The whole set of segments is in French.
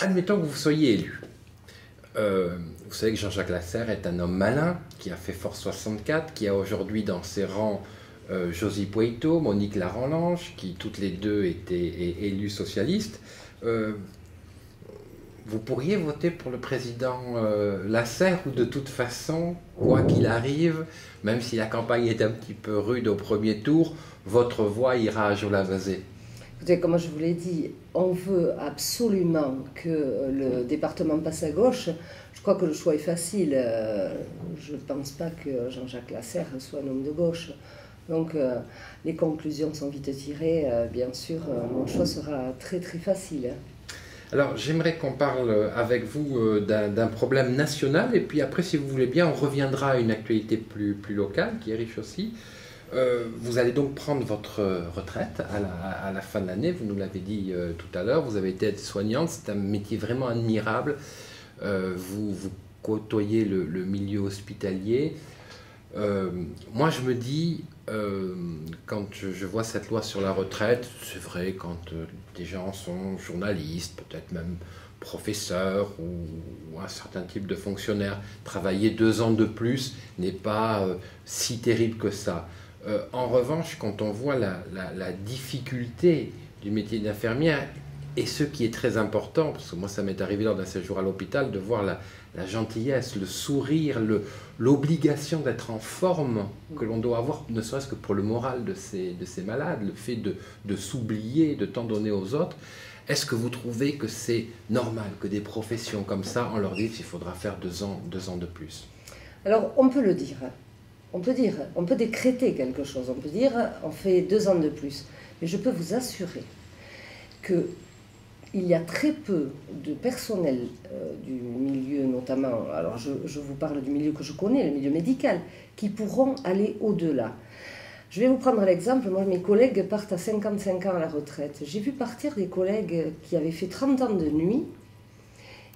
Admettons que vous soyez élu. Vous savez que Jean-Jacques Lasserre est un homme malin qui a fait Force 64, qui a aujourd'hui dans ses rangs Josy Poueyto, Monique Laranlange, qui toutes les deux étaient élus socialistes. Vous pourriez voter pour le président Lasserre ou de toute façon, quoi qu'il arrive, même si la campagne est un petit peu rude au premier tour, votre voix ira à Jola-Vasey? Écoutez, comme je vous l'ai dit, on veut absolument que le département passe à gauche. Je crois que le choix est facile. Je ne pense pas que Jean-Jacques Lasserre soit un homme de gauche. Donc les conclusions sont vite tirées. Bien sûr, mon choix sera très très facile. Alors j'aimerais qu'on parle avec vous d'un problème national et puis après, si vous voulez bien, on reviendra à une actualité plus locale qui est riche aussi. Vous allez donc prendre votre retraite à la fin de l'année, vous nous l'avez dit tout à l'heure, vous avez été aide-soignante, c'est un métier vraiment admirable, vous côtoyez le milieu hospitalier. Moi je me dis, quand je vois cette loi sur la retraite, c'est vrai quand des gens sont journalistes, peut-être même professeurs ou un certain type de fonctionnaire, travailler 2 ans de plus n'est pas si terrible que ça. En revanche, quand on voit la difficulté du métier d'infirmière, et ce qui est très important, parce que moi ça m'est arrivé lors d'un séjour à l'hôpital, de voir la gentillesse, le sourire, l'obligation d'être en forme que l'on doit avoir, ne serait-ce que pour le moral de ces malades, le fait de s'oublier, de tant donner aux autres. Est-ce que vous trouvez que c'est normal que des professions comme ça, on leur dise qu'il faudra faire 2 ans de plus? Alors, on peut le dire. On peut décréter quelque chose. On peut dire, on fait 2 ans de plus. Mais je peux vous assurer qu'il y a très peu de personnel du milieu, notamment, alors je vous parle du milieu que je connais, le milieu médical, qui pourront aller au-delà. Je vais vous prendre l'exemple, moi mes collègues partent à 55 ans à la retraite. J'ai vu partir des collègues qui avaient fait 30 ans de nuit,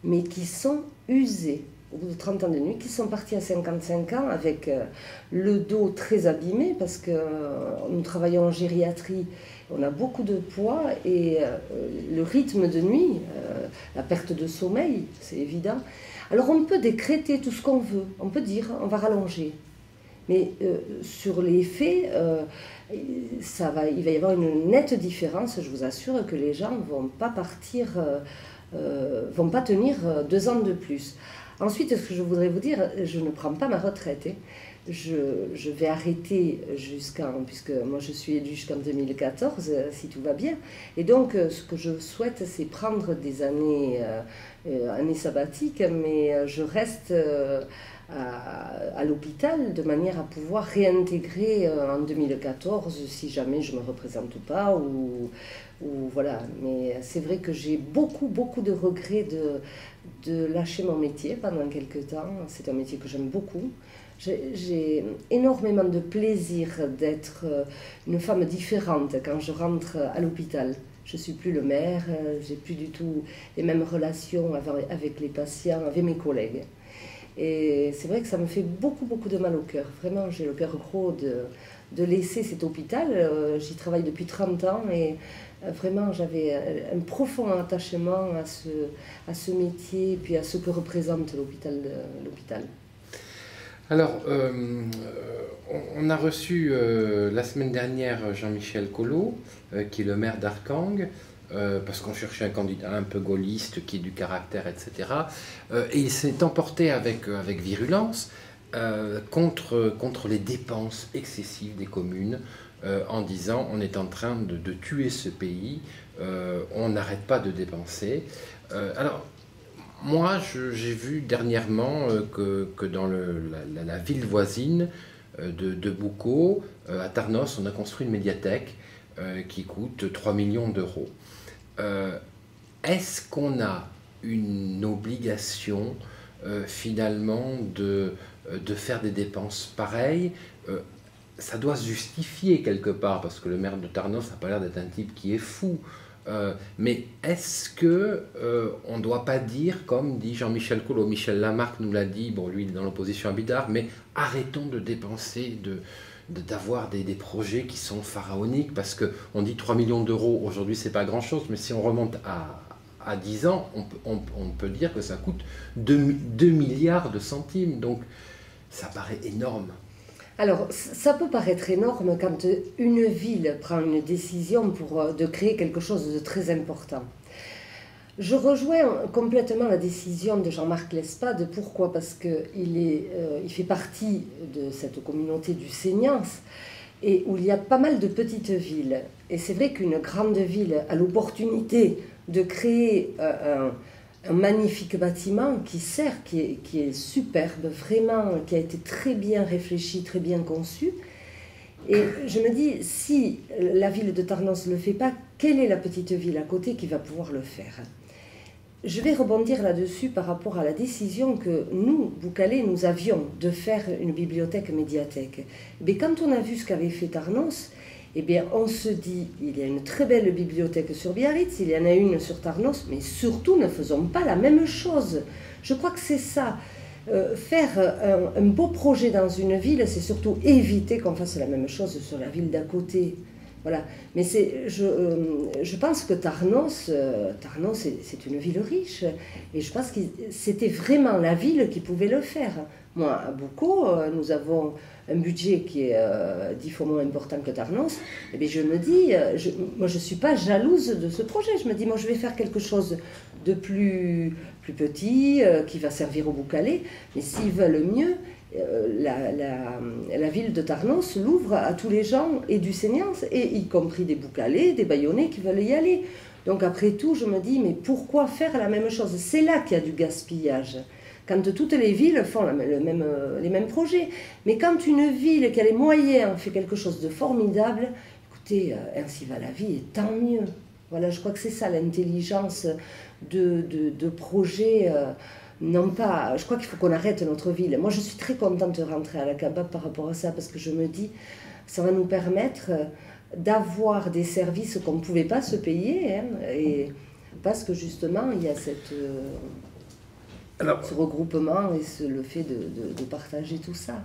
mais qui sont usés. Au bout de 30 ans de nuit, qui sont partis à 55 ans avec le dos très abîmé, parce que nous travaillons en gériatrie, on a beaucoup de poids, et le rythme de nuit, la perte de sommeil, c'est évident. Alors on peut décréter tout ce qu'on veut, on peut dire on va rallonger. Mais sur les faits, il va y avoir une nette différence. Je vous assure que les gens ne vont pas partir, vont pas tenir 2 ans de plus. Ensuite, ce que je voudrais vous dire, je ne prends pas ma retraite. Je vais arrêter puisque moi je suis élue jusqu'en 2014, si tout va bien. Et donc, ce que je souhaite, c'est prendre des années sabbatiques, mais je reste à l'hôpital de manière à pouvoir réintégrer en 2014 si jamais je ne me représente pas ou voilà. Mais c'est vrai que j'ai beaucoup de regrets de lâcher mon métier pendant quelques temps. C'est un métier que j'aime beaucoup. J'ai énormément de plaisir d'être une femme différente quand je rentre à l'hôpital. Je ne suis plus le maire, j'ai plus du tout les mêmes relations avec les patients, avec mes collègues. Et c'est vrai que ça me fait beaucoup de mal au cœur. Vraiment, j'ai le cœur gros de laisser cet hôpital. J'y travaille depuis 30 ans et vraiment, j'avais un profond attachement à ce métier et puis à ce que représente l'hôpital. Alors, on a reçu la semaine dernière Jean-Michel Collot, qui est le maire d'Arcang, parce qu'on cherchait un candidat un peu gaulliste qui ait du caractère, etc. Et il s'est emporté avec virulence contre les dépenses excessives des communes, en disant on est en train de tuer ce pays, on n'arrête pas de dépenser. Alors, moi, j'ai vu dernièrement que dans la ville voisine de Boucau, à Tarnos, on a construit une médiathèque qui coûte 3 millions d'euros. Est-ce qu'on a une obligation finalement de faire des dépenses pareilles? Ça doit se justifier quelque part, parce que le maire de Tarnos n'a pas l'air d'être un type qui est fou. Mais est-ce qu'on ne doit pas dire, comme dit Jean-Michel Collot, Michel Lamarck nous l'a dit, bon lui il est dans l'opposition à Bidart, mais arrêtons de dépenser, d'avoir des projets qui sont pharaoniques, parce qu'on dit 3 millions d'euros, aujourd'hui c'est pas grand chose, mais si on remonte à à 10 ans, on peut dire que ça coûte 2 milliards de centimes. Donc ça paraît énorme. Alors, ça peut paraître énorme quand une ville prend une décision de créer quelque chose de très important. Je rejoins complètement la décision de Jean-Marc Lespade. Pourquoi? Parce qu'il fait partie de cette communauté du Seignance et où il y a pas mal de petites villes. Et c'est vrai qu'une grande ville a l'opportunité de créer un magnifique bâtiment qui est superbe, vraiment, qui a été très bien réfléchi, très bien conçu. Et je me dis, si la ville de Tarnos ne le fait pas, quelle est la petite ville à côté qui va pouvoir le faire? Je vais rebondir là-dessus par rapport à la décision que nous, Boucalais, nous avions de faire une bibliothèque-médiathèque. Mais quand on a vu ce qu'avait fait Tarnos, eh bien, on se dit, il y a une très belle bibliothèque sur Biarritz, il y en a une sur Tarnos, mais surtout ne faisons pas la même chose. Je crois que c'est ça. Faire un beau projet dans une ville, c'est surtout éviter qu'on fasse la même chose sur la ville d'à côté. Voilà. Mais je pense que Tarnos, c'est une ville riche, et je pense que c'était vraiment la ville qui pouvait le faire. Moi, à Boucau, nous avons un budget qui est 10 fois moins important que Tarnos. Et bien je me dis, moi je ne suis pas jalouse de ce projet. Je me dis, moi je vais faire quelque chose de plus petit, qui va servir aux Boucalais. Mais s'ils veulent mieux, la ville de Tarnos l'ouvre à tous les gens et du Seignance, et y compris des Boucalais, des Bayonnais qui veulent y aller. Donc après tout, je me dis, mais pourquoi faire la même chose? C'est là qu'il y a du gaspillage. Quand toutes les villes font les mêmes projets. Mais quand une ville qui a les moyens fait quelque chose de formidable, écoutez, ainsi va la vie, et tant mieux. Voilà, je crois que c'est ça l'intelligence de projets. Non pas, je crois qu'il faut qu'on arrête notre ville. Moi, je suis très contente de rentrer à la CABAB par rapport à ça, parce que je me dis, ça va nous permettre d'avoir des services qu'on ne pouvait pas se payer, hein, et parce que justement, il y a ce regroupement et le fait de partager tout ça.